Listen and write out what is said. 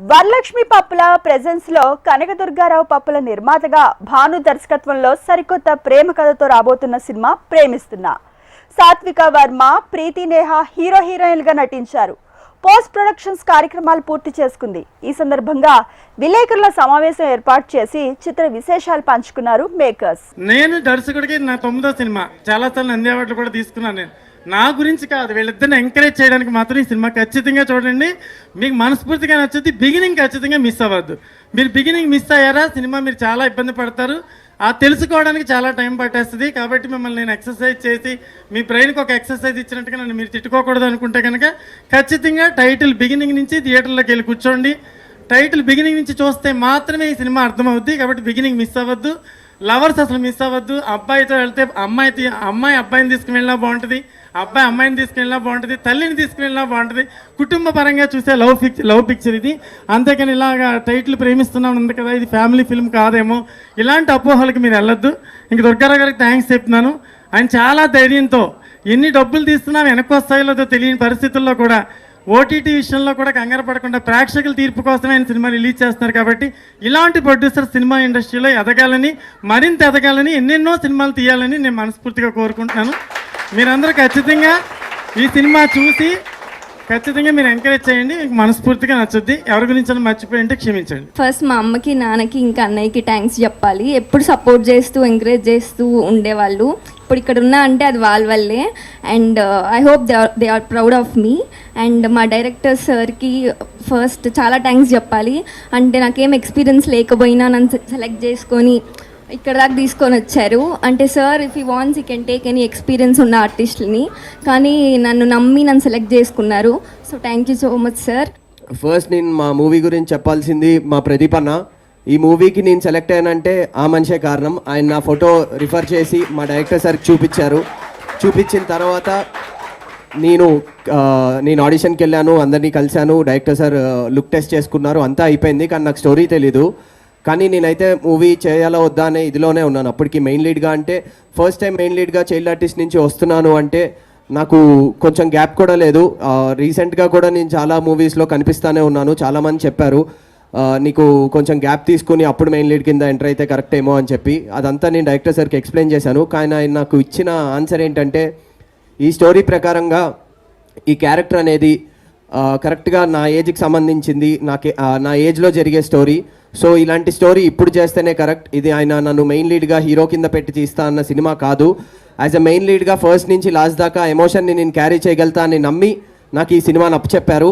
వరలక్ష్మి పప్పుల ప్రెజెన్స్ లో కనకదుర్గారావు పప్పుల నిర్మాతగా భాను దర్శకత్వంలో సరికొత్త ప్రేమ కథతో రాబోతున్న సినిమా ప్రేమిస్తున్నా. సాత్విక వర్మ, ప్రీతి నేహ హీరోయిన్ గా నటించారు. పోస్ట్ ప్రొడక్షన్స్ కార్యక్రమాలు పూర్తి చేసుకుంది. ఈ సందర్భంగా విలేకరుల సమావేశం ఏర్పాటు చేసి చిత్ర విశేషాలు పంచుకున్నారు మేకర్స్. నేను దర్శకుడికి నా 9వ సినిమా, చాలాసార్లు నంది అవార్డులు కూడా తీసుకున్నాను. నేను నా గురించి కాదు, వీళ్ళిద్దరిని ఎంకరేజ్ చేయడానికి మాత్రం ఈ సినిమా ఖచ్చితంగా చూడండి. మీకు మనస్ఫూర్తిగా నచ్చుద్ది. బిగినింగ్ ఖచ్చితంగా మిస్ అవ్వద్దు. మీరు బిగినింగ్ మిస్ అయ్యారా సినిమా మీరు చాలా ఇబ్బంది పడతారు. ఆ తెలుసుకోవడానికి చాలా టైం పట్టేస్తుంది. కాబట్టి మిమ్మల్ని నేను ఎక్సర్సైజ్ చేసి మీ బ్రెయిన్కి ఒక ఎక్సర్సైజ్ ఇచ్చినట్టుగా నన్ను మీరు తిట్టుకోకూడదు అనుకుంటే కనుక ఖచ్చితంగా టైటిల్ బిగినింగ్ నుంచి థియేటర్లోకి వెళ్ళి కూర్చోండి. టైటిల్ బిగినింగ్ నుంచి చూస్తే మాత్రమే ఈ సినిమా అర్థమవుద్ది. కాబట్టి బిగినింగ్ మిస్ అవ్వద్దు. లవర్స్ అసలు మిస్ అవ్వద్దు. అబ్బాయితో వెళ్తే అమ్మాయి అబ్బాయిని తీసుకువెళ్ళినా బాగుంటుంది, అబ్బాయి అమ్మాయిని తీసుకెళ్ళినా బాగుంటుంది, తల్లిని తీసుకువెళ్ళినా బాగుంటుంది. కుటుంబ పరంగా చూసే లవ్ పిక్చర్ ఇది. అంతేకాని ఇలాగా టైటిల్ ప్రేమిస్తున్నాను ఉంది కదా, ఇది ఫ్యామిలీ ఫిల్మ్ కాదేమో, ఇలాంటి అపోహలకు మీరు వెళ్ళొద్దు. ఇంక దుర్గారావు గారికి థ్యాంక్స్ చెప్తున్నాను. ఆయన చాలా ధైర్యంతో ఎన్ని డబ్బులు తీస్తున్నా వెనక్కి వస్తాయో తెలియని పరిస్థితుల్లో కూడా ఓటీటీ విషయంలో కూడా కంగారు పడకుండా ప్రేక్షకుల తీర్పు కోసమే ఆయన సినిమా రిలీజ్ చేస్తున్నారు. కాబట్టి ఇలాంటి ప్రొడ్యూసర్ సినిమా ఇండస్ట్రీలో ఎదగాలని, మరింత ఎదగాలని, ఎన్నెన్నో సినిమాలు తీయాలని నేను మనస్ఫూర్తిగా కోరుకుంటున్నాను. మీరందరూ ఖచ్చితంగా ఈ సినిమా చూసి ఖచ్చితంగా మీరు ఎంకరేజ్ చేయండి. మీకు మనస్ఫూర్తిగా నచ్చుద్ది. ఎవరి గురించి మర్చిపోయింటే క్షమించండి. ఫస్ట్ మా అమ్మకి, నాన్నకి, ఇంకా అన్నయ్యకి థ్యాంక్స్ చెప్పాలి. ఎప్పుడు సపోర్ట్ చేస్తూ ఎంకరేజ్ చేస్తూ ఉండేవాళ్ళు. ఇప్పుడు ఇక్కడ ఉన్నా అంటే అది వాళ్ళ వల్లే. And I hope they are proud of me. And మా డైరెక్టర్ సార్కి ఫస్ట్ చాలా థ్యాంక్స్ చెప్పాలి. అంటే నాకేం ఎక్స్పీరియన్స్ లేకపోయినా నన్ను సెలెక్ట్ చేసుకొని ఇక్కడ దాకా తీసుకొని వచ్చారు. అంటే sir if you wants you can take any experience ఉన్న ఆర్టిస్ట్ని, కానీ నన్ను సెలెక్ట్ చేసుకున్నారు. So thank you so much sir. First నేను మా మూవీ గురించి చెప్పాల్సింది మా ప్రదీప్ అన్న. ఈ మూవీకి నేను సెలెక్ట్ అయ్యానంటే ఆ మనిషే కారణం. ఆయన నా ఫోటో రిఫర్ చేసి మా డైరెక్టర్ సార్కి చూపించారు. చూపించిన తర్వాత నేను ఆడిషన్కి వెళ్ళాను, అందరినీ కలిశాను. డైరెక్టర్ సార్ లుక్ టెస్ట్ చేసుకున్నారు, అంతా అయిపోయింది. కానీ నాకు స్టోరీ తెలీదు. కానీ నేనైతే మూవీ చేయాలా వద్దా అనే ఇదిలోనే ఉన్నాను. అప్పటికి మెయిన్ లీడ్గా, అంటే ఫస్ట్ టైం మెయిన్ లీడ్గా చైల్డ్ ఆర్టిస్ట్ నుంచి వస్తున్నాను. అంటే నాకు కొంచెం గ్యాప్ కూడా లేదు. రీసెంట్గా కూడా నేను చాలా మూవీస్లో కనిపిస్తూనే ఉన్నాను. చాలామంది చెప్పారు నీకు కొంచెం గ్యాప్ తీసుకుని అప్పుడు మెయిన్ లీడ్ కింద ఎంటర్ అయితే కరెక్ట్ ఏమో అని చెప్పి. అదంతా నేను డైరెక్టర్ సార్కి ఎక్స్ప్లెయిన్ చేశాను. కానీ ఆయన నాకు ఇచ్చిన ఆన్సర్ ఏంటంటే, ఈ స్టోరీ ప్రకారంగా ఈ క్యారెక్టర్ అనేది కరెక్ట్గా నా ఏజ్కి సంబంధించింది, నా ఏజ్లో జరిగే స్టోరీ. సో ఇలాంటి స్టోరీ ఇప్పుడు చేస్తేనే కరెక్ట్. ఇది ఆయన నన్ను మెయిన్ లీడ్గా హీరో కింద పెట్టి తీస్తా అన్న సినిమా కాదు. యాజ్ అ మెయిన్ లీడ్గా ఫస్ట్ నుంచి లాస్ట్ దాకా ఎమోషన్ని నేను క్యారీ చేయగలుగుతా అని నమ్మి నాకు ఈ సినిమాని అప్పచెప్పారు.